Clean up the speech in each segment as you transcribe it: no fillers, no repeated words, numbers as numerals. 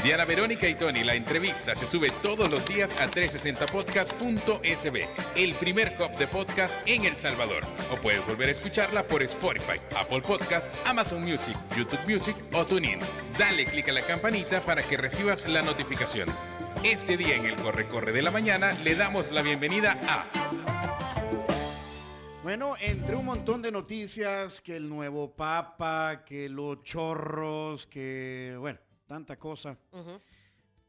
Diana Verónica y Tony, la entrevista se sube todos los días a 360podcast.sb, el primer hub de podcast en El Salvador. O puedes volver a escucharla por Spotify, Apple Podcast, Amazon Music, YouTube Music o TuneIn. Dale clic a la campanita para que recibas la notificación. Este día en el Corre-Corre de la Mañana le damos la bienvenida a... Bueno, entre un montón de noticias, que el nuevo Papa, que los chorros, que, bueno, tanta cosa.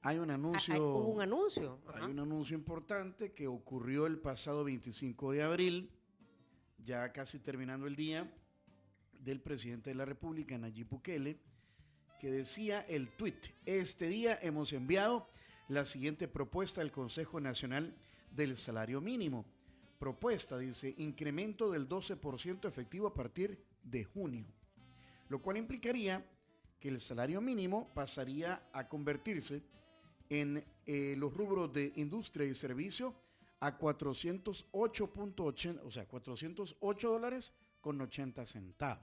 Hay un anuncio. Hubo un anuncio. Hay un anuncio importante que ocurrió el pasado 25 de abril, ya casi terminando el día, del presidente de la República, Nayib Bukele, que decía el tuit: este día hemos enviado la siguiente propuesta al Consejo Nacional del Salario Mínimo. Propuesta, dice, incremento del 12% efectivo a partir de junio, lo cual implicaría que el salario mínimo pasaría a convertirse en los rubros de industria y servicio a 408.80, o sea, $408.80.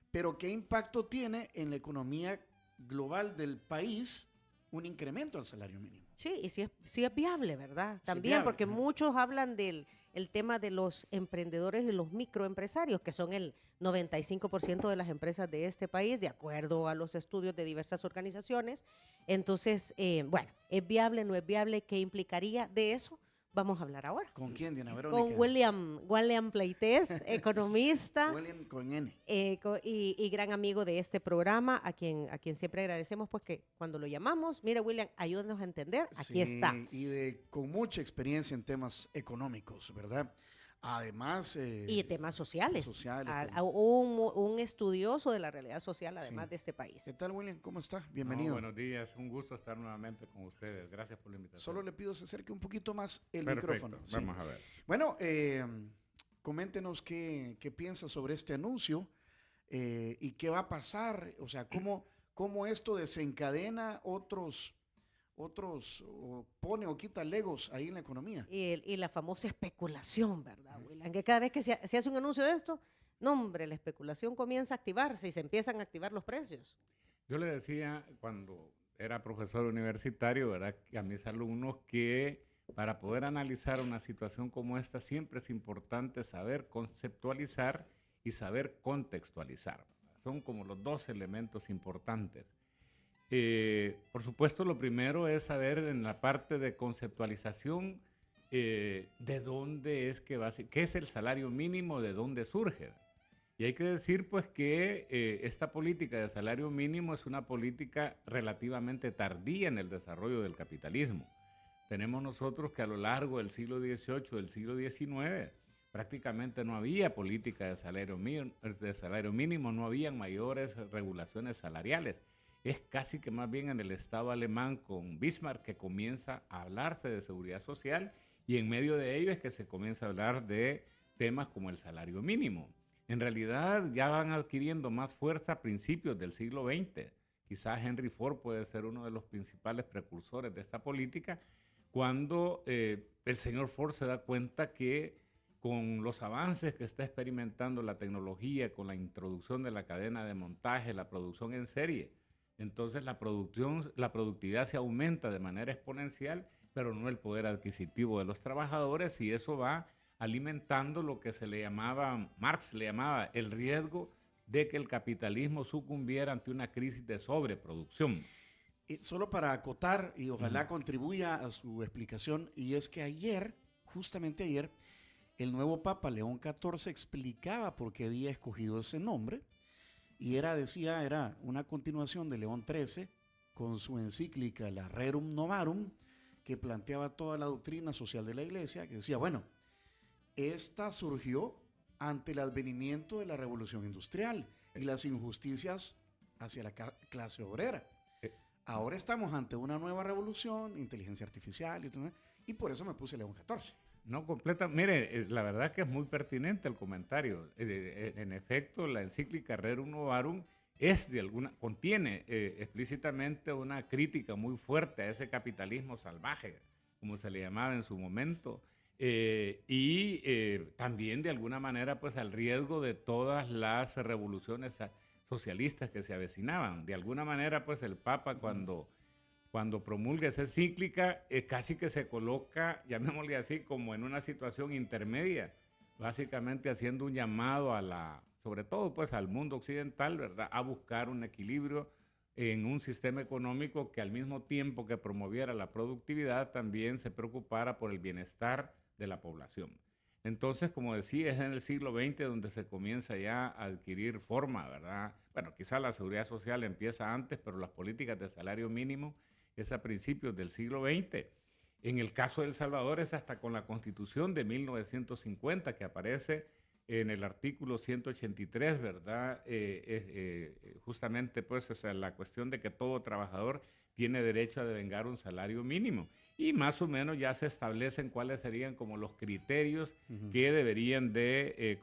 Pero ¿qué impacto tiene en la economía global del país un incremento al salario mínimo? Sí, y sí es viable, ¿verdad? También, viable, porque ¿no? muchos hablan del tema de los emprendedores y los microempresarios, que son el 95% de las empresas de este país, de acuerdo a los estudios de diversas organizaciones. Entonces, bueno, ¿es viable, no es viable? ¿Qué implicaría de eso? Vamos a hablar ahora. ¿Con quién, Diana Verónica? Con William Pleites, economista. William con N. Y gran amigo de este programa, a quien siempre agradecemos, pues que cuando lo llamamos, mira, William, ayúdanos a entender, aquí está. Y con mucha experiencia en temas económicos, ¿verdad? Además... y temas sociales. Un estudioso de la realidad social, además de este país. ¿Qué tal, William? ¿Cómo está? Bienvenido. Buenos días, un gusto estar nuevamente con ustedes. Gracias por la invitación. Solo le pido se acerque un poquito más el Perfecto, micrófono. Sí. vamos a ver. Bueno, coméntenos qué piensa sobre este anuncio y qué va a pasar, o sea, cómo esto desencadena otros o pone o quita legos ahí en la economía. Y la famosa especulación, ¿verdad, William? Que cada vez que se hace un anuncio de esto, no, hombre, la especulación comienza a activarse y se empiezan a activar los precios. Yo le decía cuando era profesor universitario, ¿verdad?, a mis alumnos que para poder analizar una situación como esta siempre es importante saber conceptualizar y saber contextualizar. Son como los dos elementos importantes. Por supuesto, lo primero es saber en la parte de conceptualización de dónde es que qué es el salario mínimo, de dónde surge. Y hay que decir pues que esta política de salario mínimo es una política relativamente tardía en el desarrollo del capitalismo. Tenemos nosotros que a lo largo del siglo XVIII, del siglo XIX, prácticamente no había política de salario mínimo, no habían mayores regulaciones salariales. Es casi que más bien en el Estado alemán con Bismarck que comienza a hablarse de seguridad social y en medio de ello es que se comienza a hablar de temas como el salario mínimo. En realidad ya van adquiriendo más fuerza a principios del siglo XX. Quizás Henry Ford puede ser uno de los principales precursores de esta política cuando el señor Ford se da cuenta que con los avances que está experimentando la tecnología, con la introducción de la cadena de montaje, la producción en serie, entonces la productividad se aumenta de manera exponencial, pero no el poder adquisitivo de los trabajadores, y eso va alimentando lo que Marx le llamaba el riesgo de que el capitalismo sucumbiera ante una crisis de sobreproducción. Y solo para acotar, y ojalá contribuya a su explicación, y es que justamente ayer, el nuevo Papa León XIV explicaba por qué había escogido ese nombre, y era una continuación de León XIII con su encíclica la Rerum Novarum, que planteaba toda la doctrina social de la Iglesia, que decía, bueno, esta surgió ante el advenimiento de la revolución industrial y las injusticias hacia la clase obrera. Ahora estamos ante una nueva revolución, inteligencia artificial y por eso me puse León XIV. No, mire, la verdad que es muy pertinente el comentario. En efecto, la encíclica Rerum Novarum contiene explícitamente una crítica muy fuerte a ese capitalismo salvaje, como se le llamaba en su momento, y también de alguna manera pues al riesgo de todas las revoluciones socialistas que se avecinaban. De alguna manera, pues el Papa cuando promulga esa encíclica, casi que se coloca, llamémosle así, como en una situación intermedia, básicamente haciendo un llamado sobre todo pues al mundo occidental, ¿verdad?, a buscar un equilibrio en un sistema económico que al mismo tiempo que promoviera la productividad, también se preocupara por el bienestar de la población. Entonces, como decía, es en el siglo XX donde se comienza ya a adquirir forma, ¿verdad? Bueno, quizá la seguridad social empieza antes, pero las políticas de salario mínimo es a principios del siglo XX. En el caso de El Salvador es hasta con la Constitución de 1950 que aparece en el artículo 183, ¿verdad? Justamente pues la cuestión de que todo trabajador tiene derecho a devengar un salario mínimo. Y más o menos ya se establecen cuáles serían como los criterios que deberían de,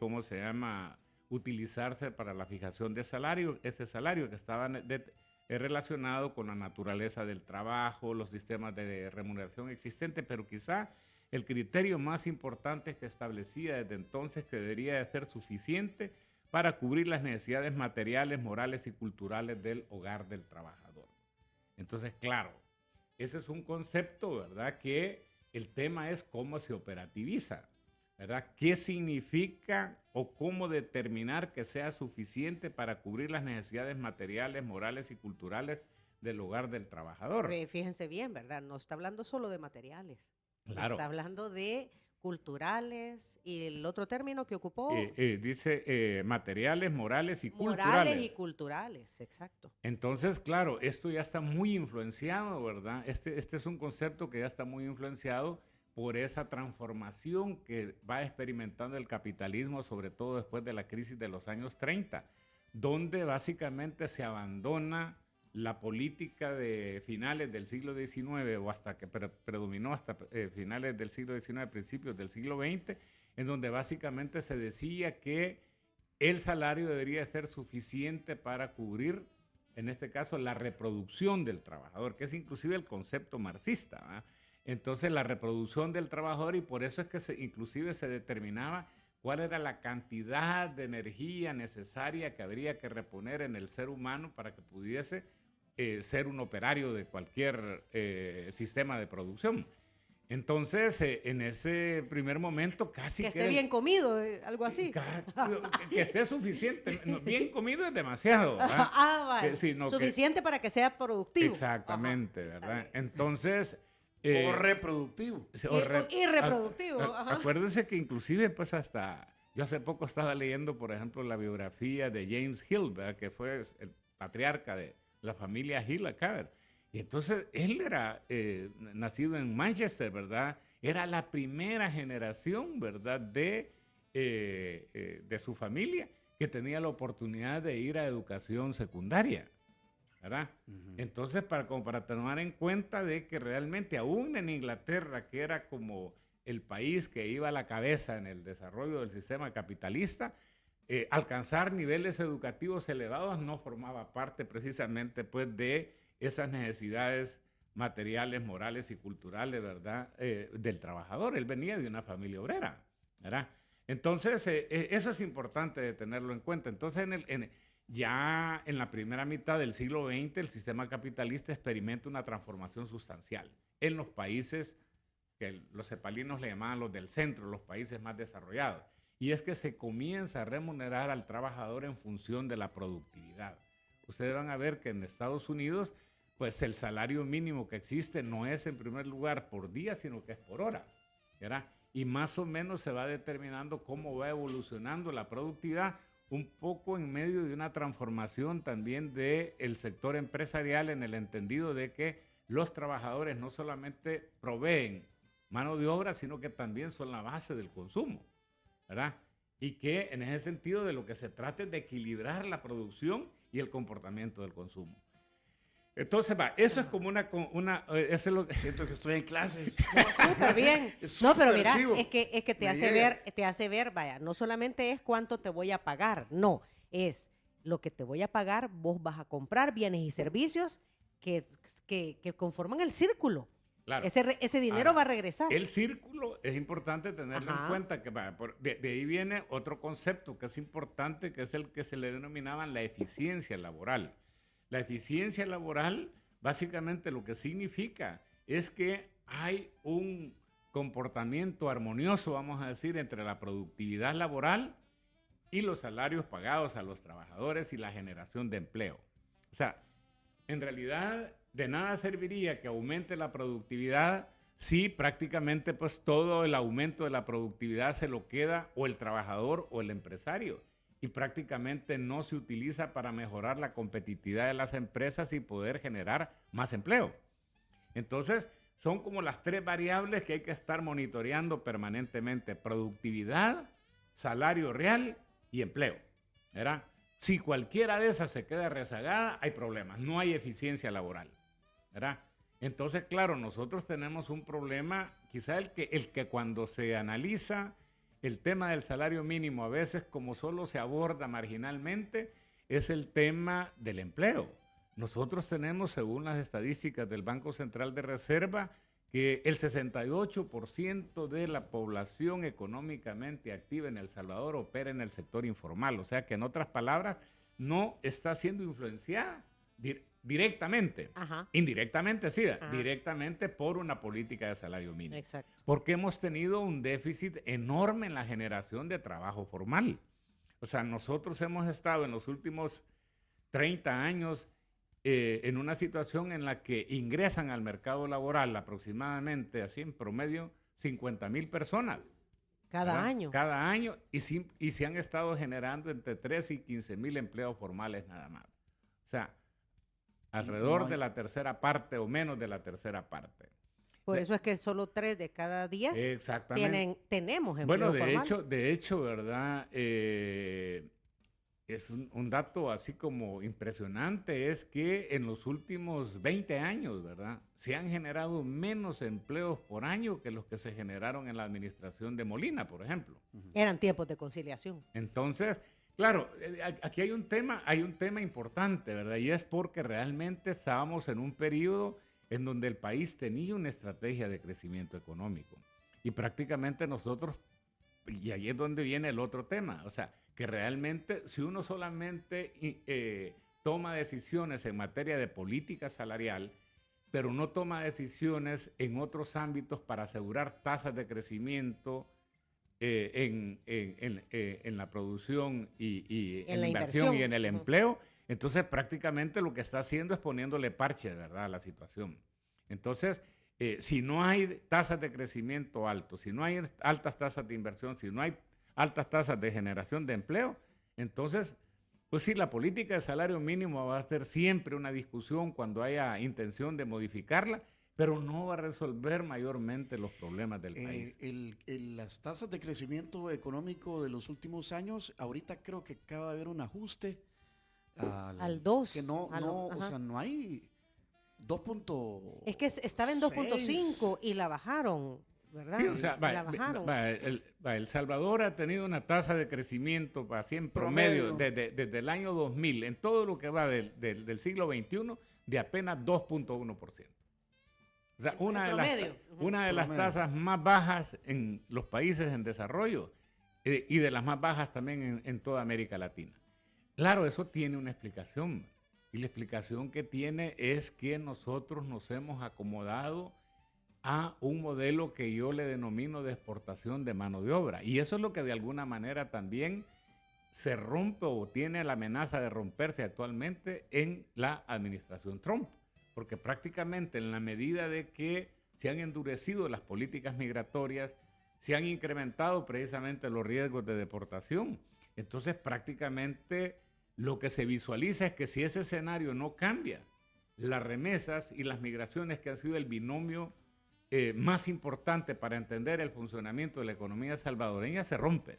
utilizarse para la fijación de salario, ese salario que estaba relacionado con la naturaleza del trabajo, los sistemas de remuneración existentes, pero quizá el criterio más importante que establecía desde entonces que debería de ser suficiente para cubrir las necesidades materiales, morales y culturales del hogar del trabajador. Entonces, claro, ese es un concepto, ¿verdad?, que el tema es cómo se operativiza, ¿verdad? ¿Qué significa o cómo determinar que sea suficiente para cubrir las necesidades materiales, morales y culturales del hogar del trabajador? Fíjense bien, ¿verdad? No está hablando solo de materiales. Claro. Está hablando de culturales y el otro término que ocupó. Dice materiales, morales y culturales. Morales y culturales, exacto. Entonces, claro, esto ya está muy influenciado, ¿verdad? Este es un concepto que ya está muy influenciado por esa transformación que va experimentando el capitalismo, sobre todo después de la crisis de los años 30, donde básicamente se abandona la política de finales del siglo XIX o hasta que predominó hasta finales del siglo XIX, principios del siglo XX, en donde básicamente se decía que el salario debería ser suficiente para cubrir, en este caso, la reproducción del trabajador, que es inclusive el concepto marxista, ¿verdad? Entonces, la reproducción del trabajador, y por eso es que inclusive se determinaba cuál era la cantidad de energía necesaria que habría que reponer en el ser humano para que pudiese ser un operario de cualquier sistema de producción. Entonces, en ese primer momento casi que esté bien comido, algo así. Que esté suficiente. Bien comido es demasiado, ¿verdad? Vale. Suficiente para que sea productivo. Exactamente, ¿verdad? Entonces... o reproductivo. Y reproductivo. Acuérdense que inclusive, pues hasta... Yo hace poco estaba leyendo, por ejemplo, la biografía de James Hill, ¿verdad?, que fue el patriarca de la familia Hill acá. Y entonces él era nacido en Manchester, ¿verdad? Era la primera generación, ¿verdad?, de su familia que tenía la oportunidad de ir a educación secundaria, ¿verdad? Entonces, para tomar en cuenta de que realmente aún en Inglaterra, que era como el país que iba a la cabeza en el desarrollo del sistema capitalista, alcanzar niveles educativos elevados no formaba parte precisamente pues de esas necesidades materiales, morales y culturales, ¿verdad?, del trabajador. Él venía de una familia obrera, ¿verdad? Entonces, eso es importante de tenerlo en cuenta. Entonces, ya en la primera mitad del siglo XX, el sistema capitalista experimenta una transformación sustancial en los países que los cepalinos le llamaban los del centro, los países más desarrollados. Y es que se comienza a remunerar al trabajador en función de la productividad. Ustedes van a ver que en Estados Unidos, pues el salario mínimo que existe no es en primer lugar por día, sino que es por hora, ¿verdad? Y más o menos se va determinando cómo va evolucionando la productividad, un poco en medio de una transformación también del sector empresarial, en el entendido de que los trabajadores no solamente proveen mano de obra, sino que también son la base del consumo, ¿verdad? Y que en ese sentido de lo que se trata es de equilibrar la producción y el comportamiento del consumo. Entonces, eso es como eso es lo que... Siento que estoy en clases. Súper bien. No, pero mira, es que te hace ver, vaya, no solamente es cuánto te voy a pagar, no, es lo que te voy a pagar, vos vas a comprar bienes y servicios que conforman el círculo. Claro. Ese dinero Ahora, va a regresar. el círculo es importante tenerlo en Ajá. cuenta, que de ahí viene otro concepto que es importante, que es el que se le denominaban la eficiencia laboral. La eficiencia laboral, básicamente lo que significa es que hay un comportamiento armonioso, vamos a decir, entre la productividad laboral y los salarios pagados a los trabajadores y la generación de empleo. O sea, en realidad, de nada serviría que aumente la productividad si prácticamente pues todo el aumento de la productividad se lo queda o el trabajador o el empresario y prácticamente no se utiliza para mejorar la competitividad de las empresas y poder generar más empleo. Entonces, son como las tres variables que hay que estar monitoreando permanentemente: productividad, salario real y empleo, ¿verdad? Si cualquiera de esas se queda rezagada, hay problemas, no hay eficiencia laboral, ¿verdad? Entonces, claro, nosotros tenemos un problema, quizá el que cuando se analiza el tema del salario mínimo, a veces como solo se aborda marginalmente, es el tema del empleo. Nosotros tenemos, según las estadísticas del Banco Central de Reserva, que el 68% de la población económicamente activa en El Salvador opera en el sector informal. O sea que, en otras palabras, no está siendo influenciada directamente. Ajá. Indirectamente, sí, Ajá. directamente por una política de salario mínimo. Exacto. Porque hemos tenido un déficit enorme en la generación de trabajo formal. O sea, nosotros hemos estado en los últimos 30 años en una situación en la que ingresan al mercado laboral aproximadamente, así en promedio, 50,000 personas. Cada ¿verdad? año. Cada año, y se han estado generando entre 13 y 15,000 empleos formales nada más. O sea, alrededor de la tercera parte o menos de la tercera parte. Por eso es que solo 3 de cada 10 tenemos empleo bueno, formal. de hecho, ¿verdad? Es un dato así como impresionante, es que en los últimos 20 años, ¿verdad?, se han generado menos empleos por año que los que se generaron en la administración de Molina, por ejemplo. Eran tiempos de conciliación. Entonces, claro, aquí hay un tema importante, ¿verdad? Y es porque realmente estábamos en un periodo en donde el país tenía una estrategia de crecimiento económico. Y prácticamente nosotros, y ahí es donde viene el otro tema, o sea, que realmente si uno solamente toma decisiones en materia de política salarial, pero no toma decisiones en otros ámbitos para asegurar tasas de crecimiento en la producción y en la inversión y en el empleo, entonces prácticamente lo que está haciendo es poniéndole parche, ¿verdad?, a la situación. Entonces, si no hay tasas de crecimiento altos, si no hay altas tasas de inversión, si no hay altas tasas de generación de empleo, entonces, pues sí, la política de salario mínimo va a ser siempre una discusión cuando haya intención de modificarla, pero no va a resolver mayormente los problemas del país. Las tasas de crecimiento económico de los últimos años, ahorita creo que acaba de haber un ajuste al 2. Que o sea, no hay 2. Es que estaba en 2.5 y la bajaron, ¿verdad? Sí, o sea, la bajaron. El Salvador ha tenido una tasa de crecimiento así en promedio desde el año 2000, en todo lo que va del siglo XXI, de apenas 2.1%. O sea, una de las tasas más bajas en los países en desarrollo y de las más bajas también en toda América Latina. Claro, eso tiene una explicación. Y la explicación que tiene es que nosotros nos hemos acomodado a un modelo que yo le denomino de exportación de mano de obra. Y eso es lo que de alguna manera también se rompe o tiene la amenaza de romperse actualmente en la administración Trump. Porque prácticamente en la medida de que se han endurecido las políticas migratorias, se han incrementado precisamente los riesgos de deportación. Entonces prácticamente lo que se visualiza es que si ese escenario no cambia, las remesas y las migraciones, que han sido el binomio más importante para entender el funcionamiento de la economía salvadoreña, se rompe,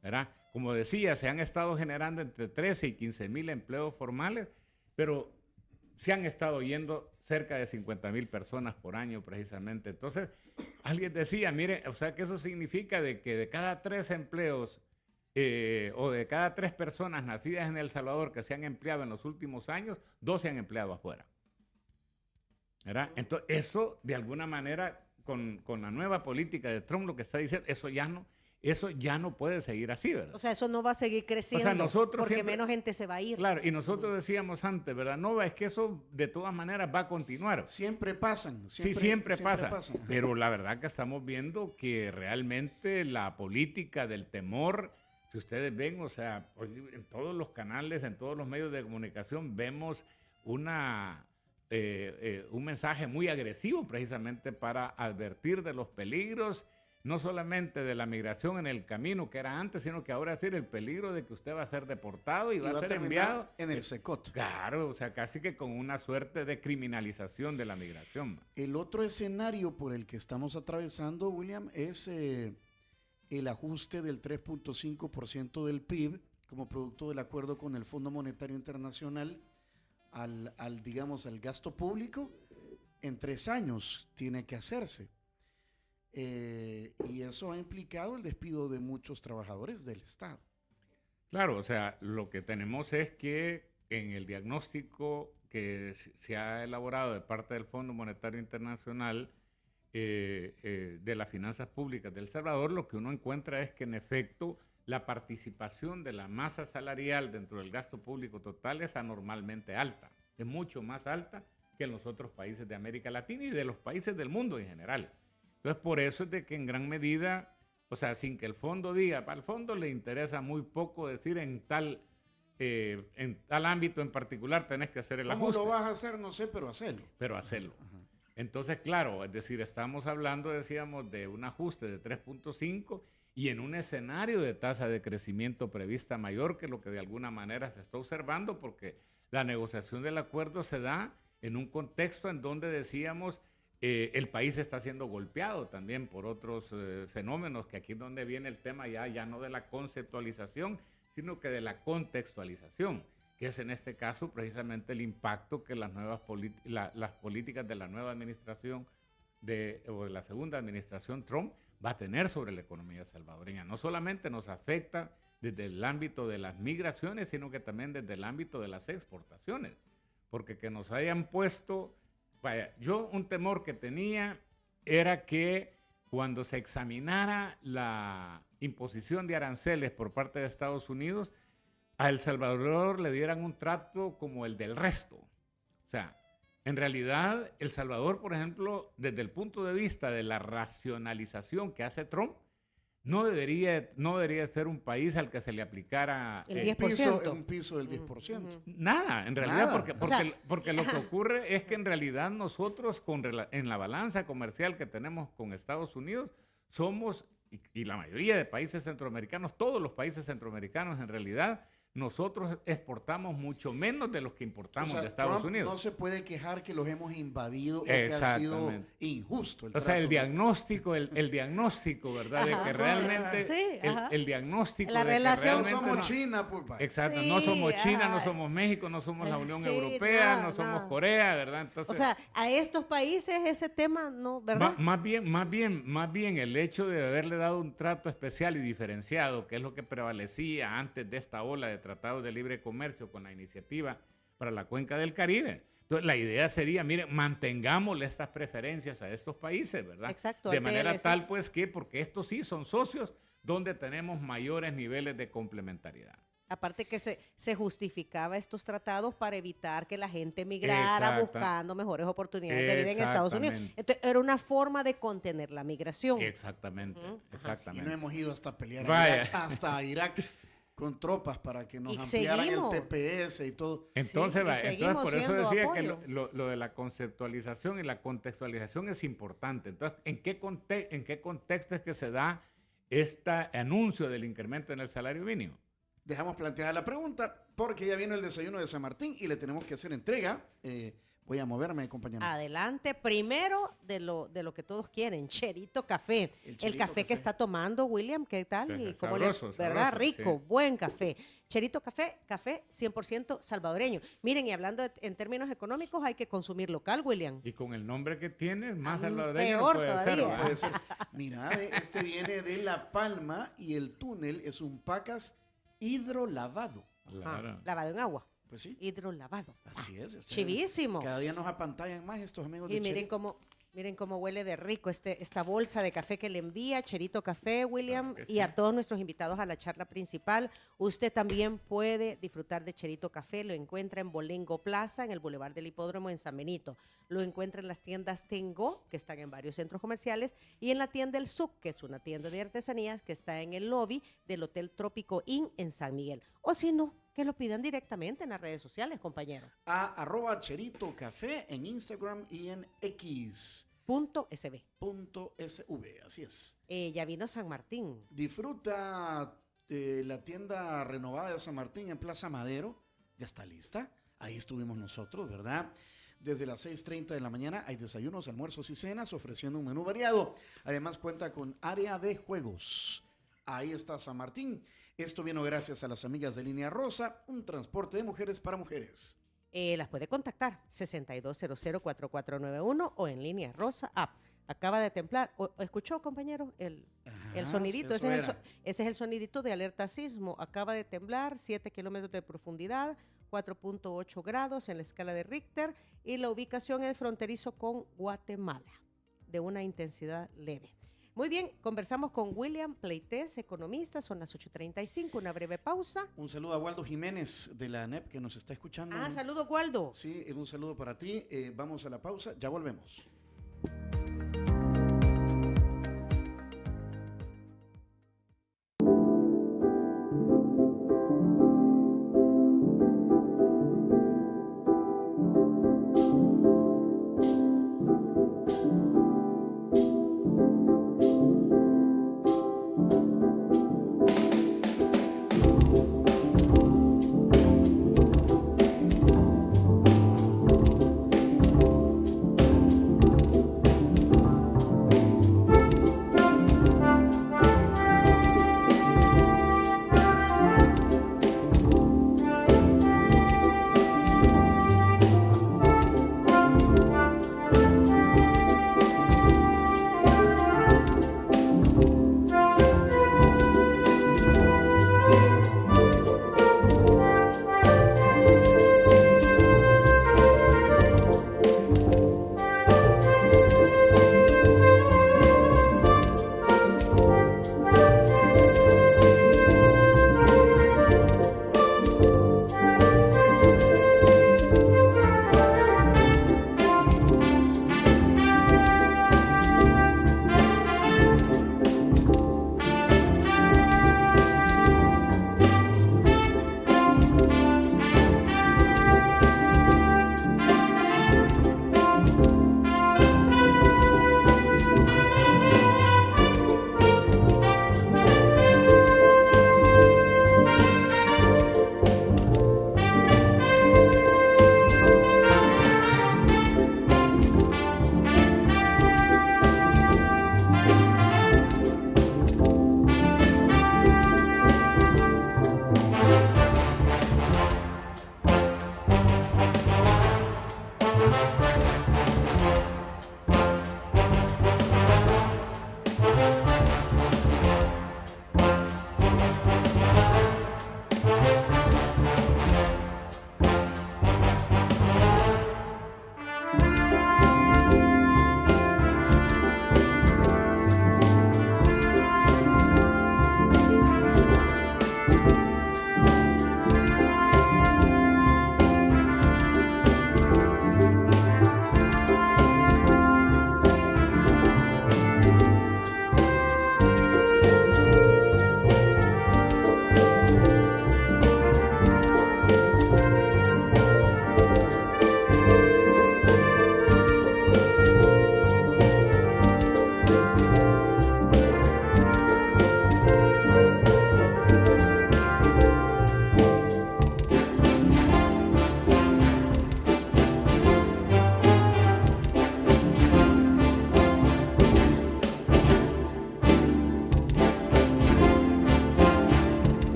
¿verdad? Como decía, se han estado generando entre 13 y 15,000 empleos formales, pero se han estado yendo cerca de 50,000 personas por año precisamente. Entonces, alguien decía, mire, o sea que eso significa de que de cada 3 empleos o de cada 3 personas nacidas en El Salvador que se han empleado en los últimos años, 2 se han empleado afuera. ¿verdad? Entonces, eso de alguna manera, con la nueva política de Trump, lo que está diciendo, eso ya no puede seguir así, ¿verdad? O sea, eso no va a seguir creciendo nosotros porque siempre, menos gente se va a ir. claro, y nosotros decíamos antes, ¿verdad? No, es que eso de todas maneras va a continuar. Siempre pasan. Siempre pasa. Pero la verdad que estamos viendo que realmente la política del temor, si ustedes ven, o sea, en todos los canales, en todos los medios de comunicación, vemos un mensaje muy agresivo precisamente para advertir de los peligros, no solamente de la migración en el camino que era antes, sino que ahora es decir, el peligro de que usted va a ser deportado y va a ser enviado en el Secot. Claro, o sea, casi que con una suerte de criminalización de la migración. El otro escenario por el que estamos atravesando, William, es el ajuste del 3.5% del PIB como producto del acuerdo con el Fondo Monetario Internacional al gasto público. En 3 años tiene que hacerse. Y eso ha implicado el despido de muchos trabajadores del Estado. Claro, o sea, lo que tenemos es que en el diagnóstico que se ha elaborado de parte del Fondo Monetario Internacional de las finanzas públicas de El Salvador, lo que uno encuentra es que en efecto la participación de la masa salarial dentro del gasto público total es anormalmente alta, es mucho más alta que en los otros países de América Latina y de los países del mundo en general. Entonces, por eso es de que en gran medida, o sea, sin que el fondo diga, al fondo le interesa muy poco decir en tal ámbito en particular tenés que hacer el ajuste. ¿Cómo lo vas a hacer? No sé, pero hacerlo. Pero hacerlo. Entonces, claro, es decir, estamos hablando, decíamos, de un ajuste de 3.5 y en un escenario de tasa de crecimiento prevista mayor que lo que de alguna manera se está observando, porque la negociación del acuerdo se da en un contexto en donde decíamos el país está siendo golpeado también por otros fenómenos, que aquí es donde viene el tema ya no de la conceptualización, sino que de la contextualización, que es en este caso precisamente el impacto que las políticas de la nueva administración o de la segunda administración Trump va a tener sobre la economía salvadoreña. No solamente nos afecta desde el ámbito de las migraciones, sino que también desde el ámbito de las exportaciones, porque que nos hayan puesto... Vaya, yo un temor que tenía era que cuando se examinara la imposición de aranceles por parte de Estados Unidos, a El Salvador le dieran un trato como el del resto. O sea, en realidad, El Salvador, por ejemplo, desde el punto de vista de la racionalización que hace Trump, no debería ser un país al que se le aplicara el 10%. Un piso del 10%. Nada, en realidad, Nada. porque lo que ocurre es que en realidad nosotros en la balanza comercial que tenemos con Estados Unidos somos, y la mayoría de países centroamericanos, todos los países centroamericanos en realidad, nosotros exportamos mucho menos de los que importamos de Estados Trump Unidos. No se puede quejar que los hemos invadido o que ha sido injusto. O sea, el diagnóstico, ¿verdad? De que realmente sí, el diagnóstico la de relación que no realmente somos China, pues. Exacto, Sí, no somos China, no ajá. somos México, no somos la Unión Sí, Europea, no, no somos no. Corea, ¿verdad? Entonces, O sea, a estos países ese tema no, ¿verdad? Más bien el hecho de haberle dado un trato especial y diferenciado, que es lo que prevalecía antes de esta ola de tratados de libre comercio con la iniciativa para la Cuenca del Caribe. Entonces, la idea sería, miren, mantengámosle estas preferencias a estos países, ¿verdad? Exacto. De al manera TLC. tal, pues, que porque estos sí son socios donde tenemos mayores niveles de complementariedad. Aparte que se justificaba estos tratados para evitar que la gente migrara Exacto. buscando mejores oportunidades de vida en Estados Unidos. Exactamente. Entonces, era una forma de contener la migración. Exactamente, Ujú. Y exactamente. no hemos ido hasta pelear Vaya. hasta Irak con tropas para que nos Y ampliaran seguimos. el TPS y todo. Entonces, Sí, y entonces seguimos por eso siendo decía que apoyo. lo de la conceptualización y la contextualización es importante. Entonces, ¿en qué contexto es que se da este anuncio del incremento en el salario mínimo? Dejamos planteada la pregunta porque ya viene el desayuno de San Martín y le tenemos que hacer entrega. Voy a moverme, compañero. Adelante, primero de lo que todos quieren, Cherito Café. El El Cherito café que Café. está tomando, William, ¿qué tal? Sí, ¿Cómo sabroso, ¿verdad? sabroso, Rico, sí. buen café. Cherito Café, café 100% salvadoreño. Miren, y hablando en términos económicos, hay que consumir local, William. Y con el nombre que tiene, más Ah, salvadoreño no peor puede todavía. ser, ¿verdad? Puede ser. Mira, este viene de La Palma y el túnel es un Pacas hidrolavado. Claro. Lavado en agua. Pues sí. hidrolavado. Así es. Chivísimo. Cada día nos apantallan más estos amigos Y de miren cómo huele de rico esta bolsa de café que le envía Cherito Café, William, Claro que y a sí. todos nuestros invitados a la charla principal. Usted también puede disfrutar de Cherito Café, lo encuentra en Bolengo Plaza, en el Boulevard del Hipódromo en San Benito. Lo encuentra en las tiendas Tengo, que están en varios centros comerciales, y en la tienda El Suc, que es una tienda de artesanías que está en el lobby del Hotel Trópico Inn en San Miguel. O si no, que lo pidan directamente en las redes sociales, compañero. A @Cherito Café en Instagram y en X. .sb. .sv, así es. Ya vino San Martín. Disfruta la tienda renovada de San Martín en Plaza Madero. Ya está lista. Ahí estuvimos nosotros, ¿verdad? Desde las 6:30 de la mañana hay desayunos, almuerzos y cenas ofreciendo un menú variado. Además cuenta con área de juegos. Ahí está San Martín. Esto vino gracias a las amigas de Línea Rosa, un transporte de mujeres para mujeres. Las puede contactar 6200-4491 o en Línea Rosa App. Acaba de templar. ¿Escuchó, compañero? El sonidito. eso Ese era. es el sonidito de alerta sísmo. Acaba de temblar, 7 kilómetros de profundidad, 4.8 grados en la escala de Richter, y la ubicación es fronterizo con Guatemala, de una intensidad leve. Muy bien, conversamos con William Pleites, economista, son las 8:35, una breve pausa. Un saludo a Waldo Jiménez de la ANEP que nos está escuchando. Saludos, Waldo. Sí, un saludo para ti. Vamos a la pausa, ya volvemos.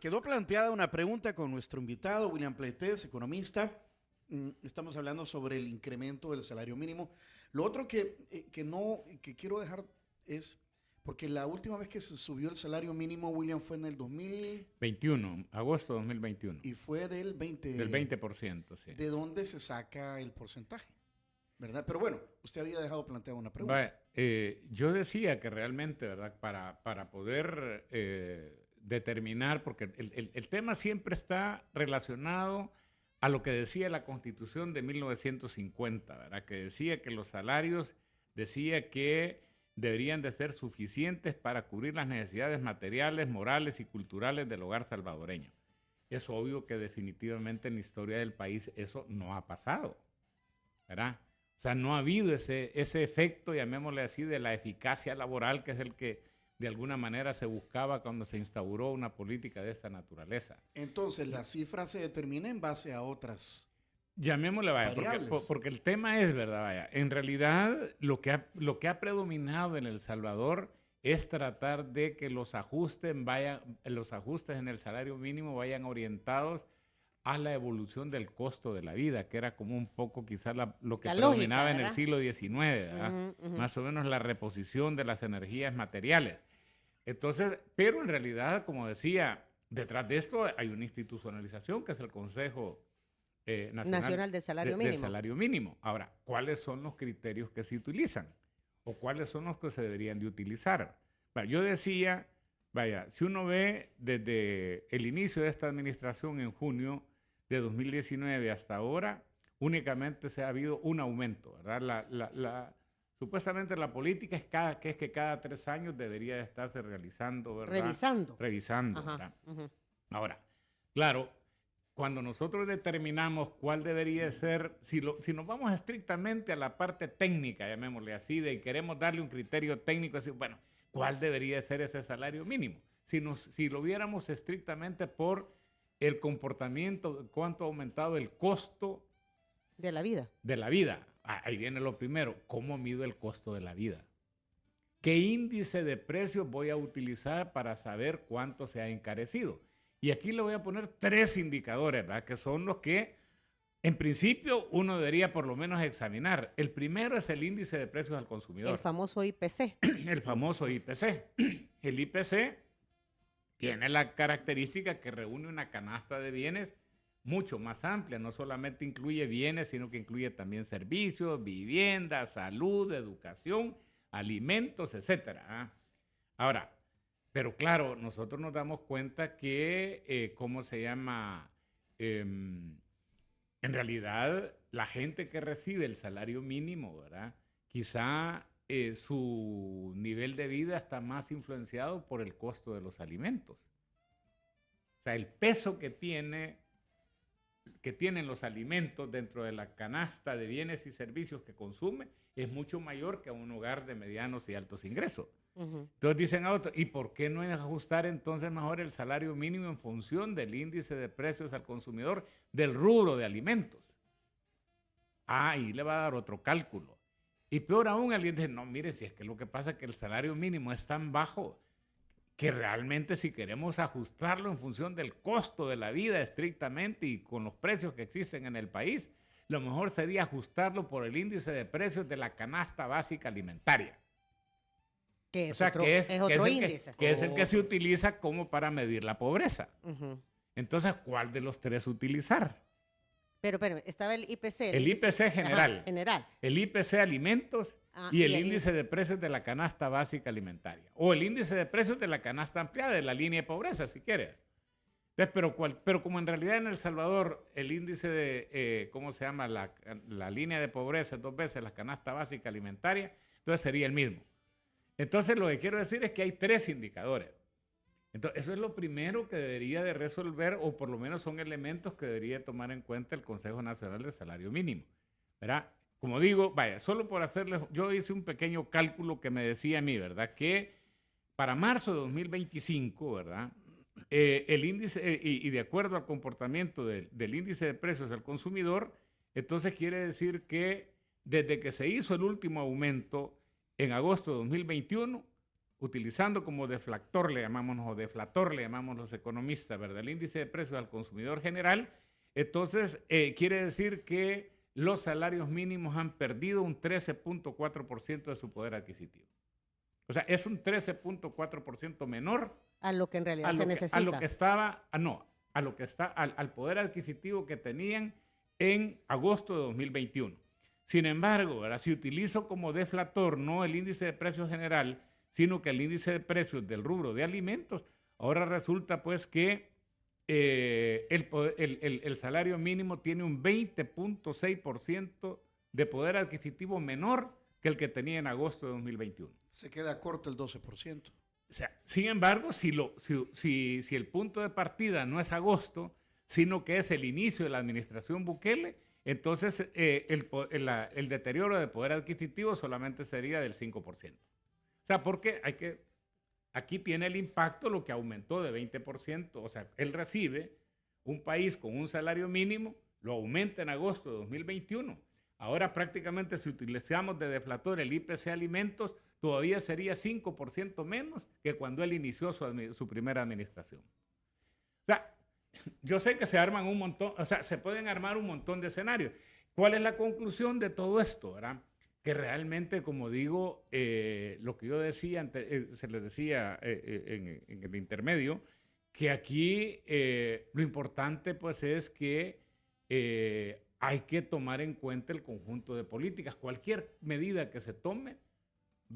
quedó planteada una pregunta con nuestro invitado, William Pleitez, economista. Estamos hablando sobre el incremento del salario mínimo. Lo otro que quiero dejar es, porque la última vez que se subió el salario mínimo, William, fue en el 2021, agosto 2021. Y fue del 20%. Del 20%, sí. ¿De dónde se saca el porcentaje? ¿Verdad? Pero bueno, usted había dejado planteada una pregunta. Vaya, yo decía que realmente, ¿verdad? Para poder determinar, porque el tema siempre está relacionado a lo que decía la Constitución de 1950, ¿verdad? Que decía que los salarios, decía que deberían de ser suficientes para cubrir las necesidades materiales, morales y culturales del hogar salvadoreño. Es obvio que definitivamente en la historia del país eso no ha pasado, ¿verdad? O sea, no ha habido ese efecto, llamémosle así, de la eficacia laboral, que es el que de alguna manera se buscaba cuando se instauró una política de esta naturaleza. Entonces, la cifra se determina en base a otras llamémosle, vaya, porque el tema es, ¿verdad? Vaya, en realidad lo que ha predominado en El Salvador es tratar de que los ajustes en el salario mínimo vayan orientados a la evolución del costo de la vida, que era como un poco quizás lo que predominaba en el siglo XIX, ¿verdad? Más o menos la reposición de las energías materiales. Entonces, pero en realidad, como decía, detrás de esto hay una institucionalización que es el Consejo Nacional del Salario Mínimo. Ahora, ¿cuáles son los criterios que se utilizan? ¿O cuáles son los que se deberían de utilizar? Bueno, yo decía, vaya, si uno ve desde el inicio de esta administración en junio de 2019 hasta ahora, únicamente se ha habido un aumento, ¿verdad? Supuestamente la política es que cada 3 años debería de estarse realizando, ¿verdad? Revisando, ¿verdad? Ahora, claro, cuando nosotros determinamos cuál debería ser, si nos vamos estrictamente a la parte técnica, llamémosle así, de queremos darle un criterio técnico, decir, bueno, ¿cuál debería ser ese salario mínimo? Si lo viéramos estrictamente por el comportamiento, cuánto ha aumentado el costo de la vida. Ahí viene lo primero, ¿cómo mido el costo de la vida? ¿Qué índice de precios voy a utilizar para saber cuánto se ha encarecido? Y aquí le voy a poner 3 indicadores, ¿verdad? Que son los que, en principio, uno debería por lo menos examinar. El primero es el índice de precios al consumidor. El famoso IPC. El famoso IPC. El IPC tiene la característica que reúne una canasta de bienes mucho más amplia. No solamente incluye bienes, sino que incluye también servicios, vivienda, salud, educación, alimentos, etcétera. Ahora, pero claro, nosotros nos damos cuenta que, en realidad la gente que recibe el salario mínimo, ¿verdad? Quizá su nivel de vida está más influenciado por el costo de los alimentos. O sea, el peso que tienen los alimentos dentro de la canasta de bienes y servicios que consume es mucho mayor que a un hogar de medianos y altos ingresos. Entonces dicen a otros, ¿y por qué no ajustar entonces mejor el salario mínimo en función del índice de precios al consumidor del rubro de alimentos? Ahí le va a dar otro cálculo. Y peor aún, alguien dice, no, mire, si es que lo que pasa es que el salario mínimo es tan bajo que realmente si queremos ajustarlo en función del costo de la vida estrictamente y con los precios que existen en el país, lo mejor sería ajustarlo por el índice de precios de la canasta básica alimentaria. Que es otro índice. Que es el que se utiliza como para medir la pobreza. Entonces, ¿cuál de los 3 utilizar? Pero estaba el IPC. El IPC general. Ajá, general. El IPC alimentos y el índice de precios de la canasta básica alimentaria. O el índice de precios de la canasta ampliada, de la línea de pobreza, si quiere. Entonces, pero como en realidad en El Salvador el índice de, la línea de pobreza es 2 veces la canasta básica alimentaria, entonces sería el mismo. Entonces, lo que quiero decir es que hay 3 indicadores. Entonces, eso es lo primero que debería de resolver, o por lo menos son elementos que debería tomar en cuenta el Consejo Nacional del Salario Mínimo, ¿verdad? Como digo, vaya, solo por hacerles, yo hice un pequeño cálculo que me decía a mí, ¿verdad? Que para marzo de 2025, ¿verdad? El índice, y de acuerdo al comportamiento del índice de precios al consumidor, entonces quiere decir que desde que se hizo el último aumento en agosto de 2021, utilizando como deflactor, le llamamos, o deflator, le llamamos los economistas, ¿verdad? El índice de precios al consumidor general, entonces quiere decir que los salarios mínimos han perdido un 13.4% de su poder adquisitivo. O sea, es un 13.4% menor A lo que en realidad se necesita. a lo que estaba, a lo que está, al poder adquisitivo que tenían en agosto de 2021. Sin embargo, ¿verdad? Si utilizo como deflator no el índice de precios general, sino que el índice de precios del rubro de alimentos, ahora resulta pues que el salario mínimo tiene un 20.6% de poder adquisitivo menor que el que tenía en agosto de 2021. Se queda corto el 12%. O sea, sin embargo, si el punto de partida no es agosto, sino que es el inicio de la administración Bukele, entonces el deterioro de poder adquisitivo solamente sería del 5%. O sea, porque aquí tiene el impacto lo que aumentó de 20%. O sea, él recibe un país con un salario mínimo, lo aumenta en agosto de 2021. Ahora prácticamente si utilizamos de deflator el IPC alimentos, todavía sería 5% menos que cuando él inició su primera administración. O sea, yo sé que se arman un montón, o sea, se pueden armar un montón de escenarios. ¿Cuál es la conclusión de todo esto, verdad? Que realmente, como digo, lo que yo decía, se les decía en el intermedio, que aquí lo importante pues es que hay que tomar en cuenta el conjunto de políticas. Cualquier medida que se tome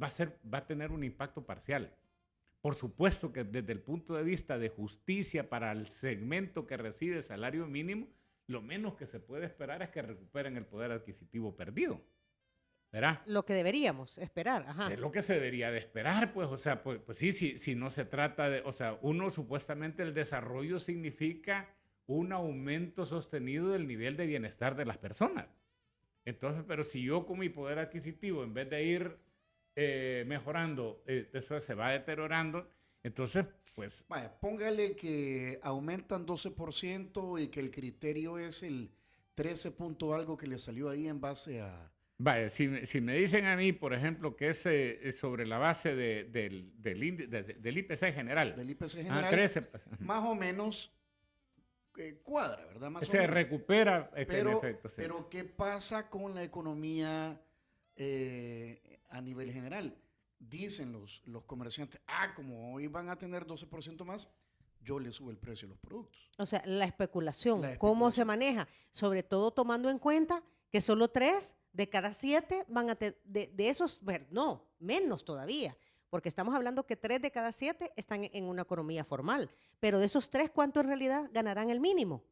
va a tener un impacto parcial. Por supuesto que desde el punto de vista de justicia para el segmento que recibe salario mínimo, lo menos que se puede esperar es que recuperen el poder adquisitivo perdido. ¿Verdad? Lo que deberíamos esperar, ajá. Es lo que se debería de esperar, pues, o sea, pues sí, si no se trata de, o sea, supuestamente el desarrollo significa un aumento sostenido del nivel de bienestar de las personas. Entonces, pero si yo con mi poder adquisitivo, en vez de ir mejorando, eso se va deteriorando, entonces, pues... Vaya, póngale que aumentan 12% y que el criterio es el 13 punto algo que le salió ahí en base a... Vaya, si me dicen a mí, por ejemplo, que es sobre la base del IPC general. Del IPC general, 13, más o menos cuadra, ¿verdad? Más se o menos. recupera, Pero, en efecto. Sí. Pero, ¿qué pasa con la economía a nivel general? Dicen los comerciantes, como hoy van a tener 12% más, yo le subo el precio de los productos. O sea, la especulación, ¿cómo especulación. se maneja? Sobre todo tomando en cuenta que solo 3 de cada 7 van a tener, de esos, no, menos todavía, porque estamos hablando que 3 de cada 7 están en una economía formal, pero de esos 3, ¿cuánto en realidad ganarán el mínimo?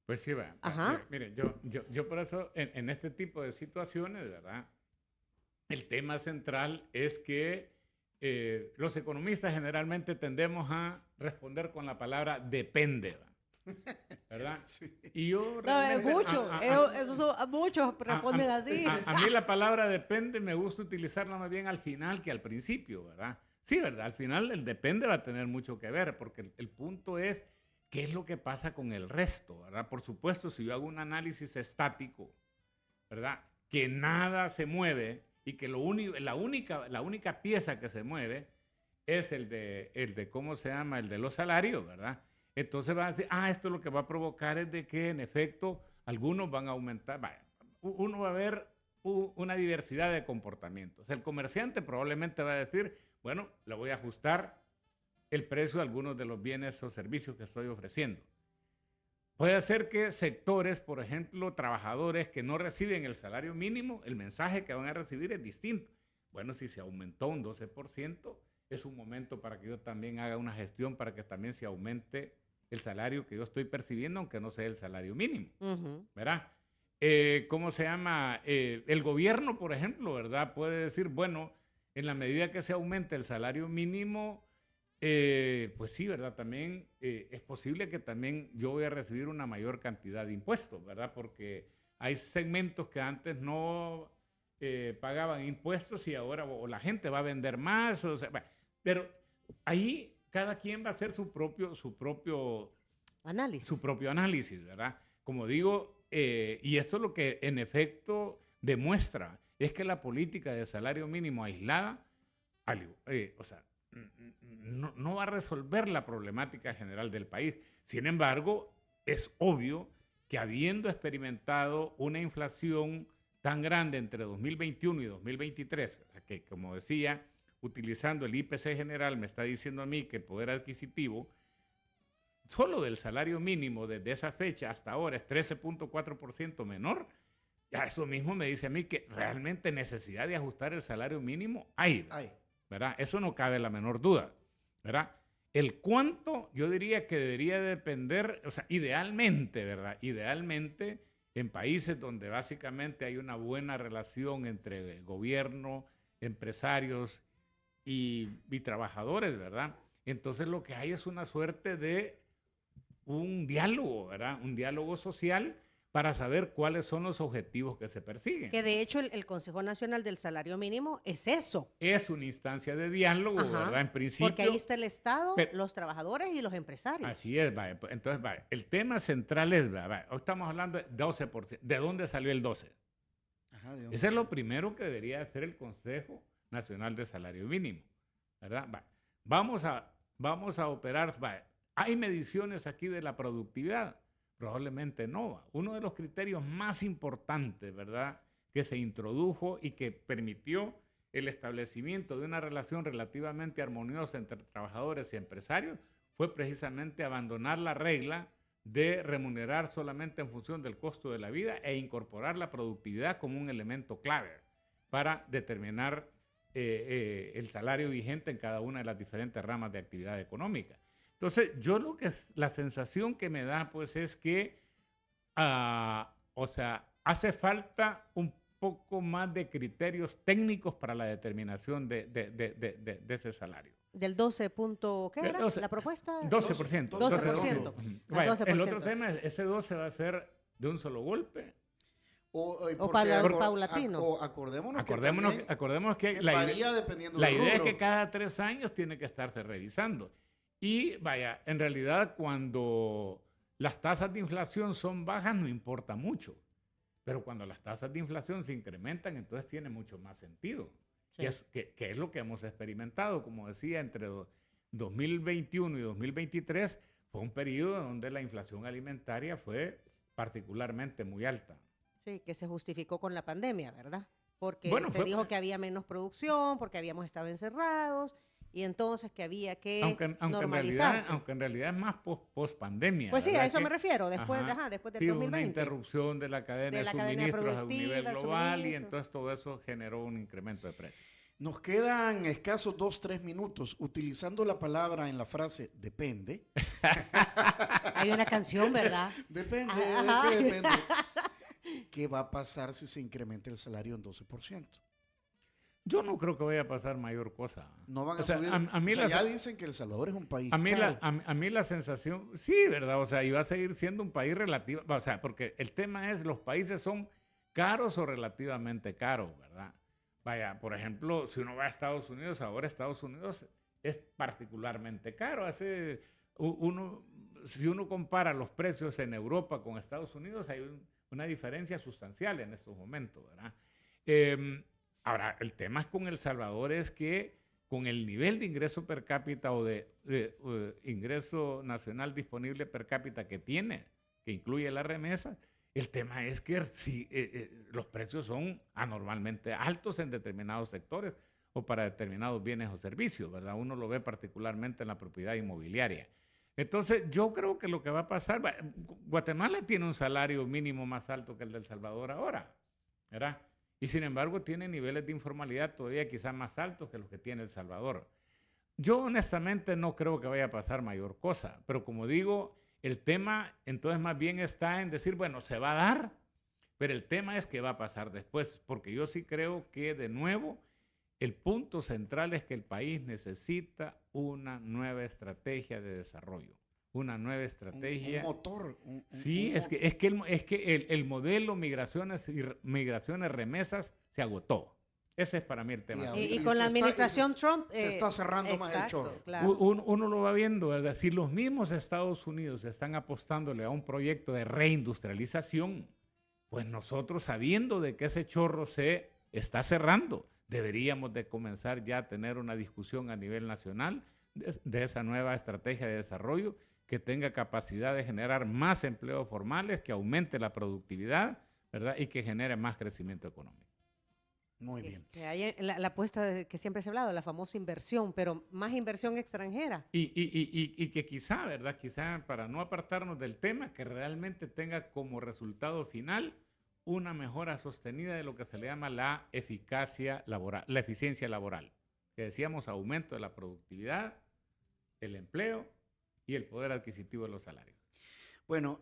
Pues sí, va. Ajá. Mire, yo por eso, en este tipo de situaciones, ¿verdad? El tema central es que los economistas generalmente tendemos a responder con la palabra depende, ¿verdad? Sí. Y yo realmente... Muchos responden así. A mí la palabra depende me gusta utilizarla más bien al final que al principio, ¿verdad? Sí, ¿verdad? Al final el depende va a tener mucho que ver, porque el punto es qué es lo que pasa con el resto, ¿verdad? Por supuesto, si yo hago un análisis estático, ¿verdad? Que nada se mueve y que la única pieza que se mueve es el de ¿cómo se llama? El de los salarios, ¿verdad? Entonces van a decir, esto lo que va a provocar es de que en efecto algunos van a aumentar, uno va a ver una diversidad de comportamientos. El comerciante probablemente va a decir, bueno, le voy a ajustar el precio de algunos de los bienes o servicios que estoy ofreciendo. Puede ser que sectores, por ejemplo, trabajadores que no reciben el salario mínimo, el mensaje que van a recibir es distinto. Bueno, si se aumentó un 12%, es un momento para que yo también haga una gestión para que también se aumente el salario que yo estoy percibiendo, aunque no sea el salario mínimo, ¿verdad? ¿Cómo se llama? El gobierno, por ejemplo, ¿verdad? Puede decir, bueno, en la medida que se aumente el salario mínimo, pues sí, ¿verdad? También es posible que también yo voy a recibir una mayor cantidad de impuestos, ¿verdad? Porque hay segmentos que antes no pagaban impuestos y ahora o la gente va a vender más, o sea, pero ahí cada quien va a hacer su propio análisis, ¿verdad? Como digo, y esto es lo que en efecto demuestra, es que la política de salario mínimo aislada, o sea, no va a resolver la problemática general del país. Sin embargo, es obvio que habiendo experimentado una inflación tan grande entre 2021 y 2023, que como decía, utilizando el IPC general, me está diciendo a mí que el poder adquisitivo, solo del salario mínimo desde esa fecha hasta ahora es 13.4% menor, ya eso mismo me dice a mí que realmente necesidad de ajustar el salario mínimo hay, ¿verdad? Eso no cabe la menor duda, ¿verdad? El cuánto, yo diría que debería depender, o sea, idealmente, ¿verdad? Idealmente, en países donde básicamente hay una buena relación entre gobierno, empresarios y trabajadores, ¿verdad? Entonces lo que hay es una suerte de un diálogo, ¿verdad? Un diálogo social para saber cuáles son los objetivos que se persiguen. Que de hecho el Consejo Nacional del Salario Mínimo es eso. Es una instancia de diálogo, Ajá, ¿verdad? En principio. Porque ahí está el Estado, pero, los trabajadores y los empresarios. Así es, vaya. Entonces, vaya, el tema central es, vaya, hoy estamos hablando de 12%. ¿De dónde salió el 12%? Ajá, ese es lo primero que debería hacer el Consejo Nacional de Salario Mínimo, ¿verdad? Vaya, vamos a operar, vaya, hay mediciones aquí de la productividad. Probablemente no. Uno de los criterios más importantes, ¿verdad?, que se introdujo y que permitió el establecimiento de una relación relativamente armoniosa entre trabajadores y empresarios fue precisamente abandonar la regla de remunerar solamente en función del costo de la vida e incorporar la productividad como un elemento clave para determinar el salario vigente en cada una de las diferentes ramas de actividad económica. Entonces, la sensación que me da, pues, es que, o sea, hace falta un poco más de criterios técnicos para la determinación de ese salario. ¿Del 12 punto qué era 12, la propuesta? 12%. 12%. Vaya, el otro tema es, ese 12 va a ser de un solo golpe. O paulatino. Acordémonos que la idea es que cada 3 años tiene que estarse revisando. Y vaya, en realidad cuando las tasas de inflación son bajas no importa mucho, pero cuando las tasas de inflación se incrementan entonces tiene mucho más sentido, sí. que es lo que hemos experimentado, como decía, entre 2021 y 2023 fue un periodo donde la inflación alimentaria fue particularmente muy alta. Sí, que se justificó con la pandemia, ¿verdad? Porque se dijo que había menos producción, porque habíamos estado encerrados. Y entonces que había que normalizarse. Aunque en realidad es más post-pandemia. Pues sí, a eso me refiero, después del sí, 2020. Una interrupción de la cadena de suministros a un nivel global y entonces todo eso generó un incremento de precios. Nos quedan escasos 2-3 minutos utilizando la palabra en la frase depende. Hay una canción, ¿verdad? Depende, ¿de qué depende? ¿Qué va a pasar si se incrementa el salario en 12%? Yo no creo que vaya a pasar mayor cosa. No van a subir. Ya dicen que El Salvador es un país caro. A mí la sensación, sí, ¿verdad? O sea, y va a seguir siendo un país relativo, o sea, porque el tema es, los países son caros o relativamente caros, ¿verdad? Vaya, por ejemplo, si uno va a Estados Unidos, ahora Estados Unidos es particularmente caro. Si uno compara los precios en Europa con Estados Unidos, hay una diferencia sustancial en estos momentos, ¿verdad? Ahora, el tema con El Salvador es que con el nivel de ingreso per cápita o de ingreso nacional disponible per cápita que tiene, que incluye la remesa, el tema es que los precios son anormalmente altos en determinados sectores o para determinados bienes o servicios, ¿verdad? Uno lo ve particularmente en la propiedad inmobiliaria. Entonces, yo creo que lo que va a pasar, Guatemala tiene un salario mínimo más alto que el de El Salvador ahora, ¿verdad? Y sin embargo tiene niveles de informalidad todavía quizás más altos que los que tiene El Salvador. Yo honestamente no creo que vaya a pasar mayor cosa, pero como digo, el tema entonces más bien está en decir, bueno, se va a dar, pero el tema es qué va a pasar después, porque yo sí creo que de nuevo el punto central es que el país necesita una nueva estrategia de desarrollo. Una nueva estrategia. Un motor. Sí, es que el modelo migraciones remesas se agotó. Ese es para mí el tema. Y con la administración Trump se está cerrando más el chorro. Claro. Uno lo va viendo, ¿verdad? Si los mismos Estados Unidos están apostándole a un proyecto de reindustrialización, pues nosotros sabiendo de que ese chorro se está cerrando, deberíamos de comenzar ya a tener una discusión a nivel nacional de esa nueva estrategia de desarrollo que tenga capacidad de generar más empleos formales, que aumente la productividad, ¿verdad? Y que genere más crecimiento económico. Muy bien. Que hay la apuesta que siempre se ha hablado, la famosa inversión, pero más inversión extranjera. Y que quizá, ¿verdad? Quizá para no apartarnos del tema, que realmente tenga como resultado final una mejora sostenida de lo que se le llama la eficacia laboral, la eficiencia laboral. Que decíamos aumento de la productividad, el empleo y el poder adquisitivo de los salarios. Bueno,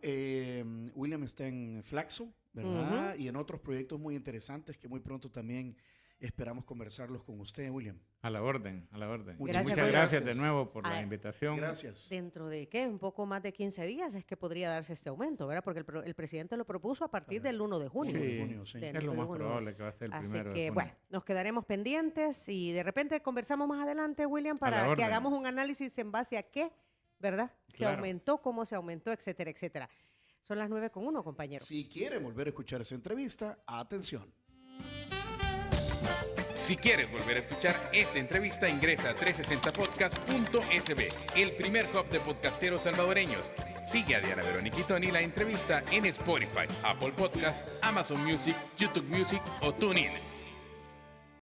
William está en Flaxo, ¿verdad? Y en otros proyectos muy interesantes que muy pronto también esperamos conversarlos con usted, William. A la orden, a la orden. Muchas Gracias de nuevo por la invitación. Gracias. Dentro de ¿qué? Un poco más de 15 días es que podría darse este aumento, ¿verdad? Porque el presidente lo propuso a partir del 1 de junio. Sí. Del Es lo 1 de más junio. probable que va a ser el Así primero de que, junio. bueno, nos quedaremos pendientes y de repente conversamos más adelante, William, para que orden. hagamos un análisis en base a qué, ¿verdad? Se Claro. aumentó, cómo se aumentó, etcétera, etcétera. Son las 9:01, compañero. Si quieren volver a escuchar esa entrevista, atención. Si quieres volver a escuchar esta entrevista, ingresa a 360podcast.sb, el primer hub de podcasteros salvadoreños. Sigue a Diana Verónica y Tony la entrevista en Spotify, Apple Podcasts, Amazon Music, YouTube Music o TuneIn.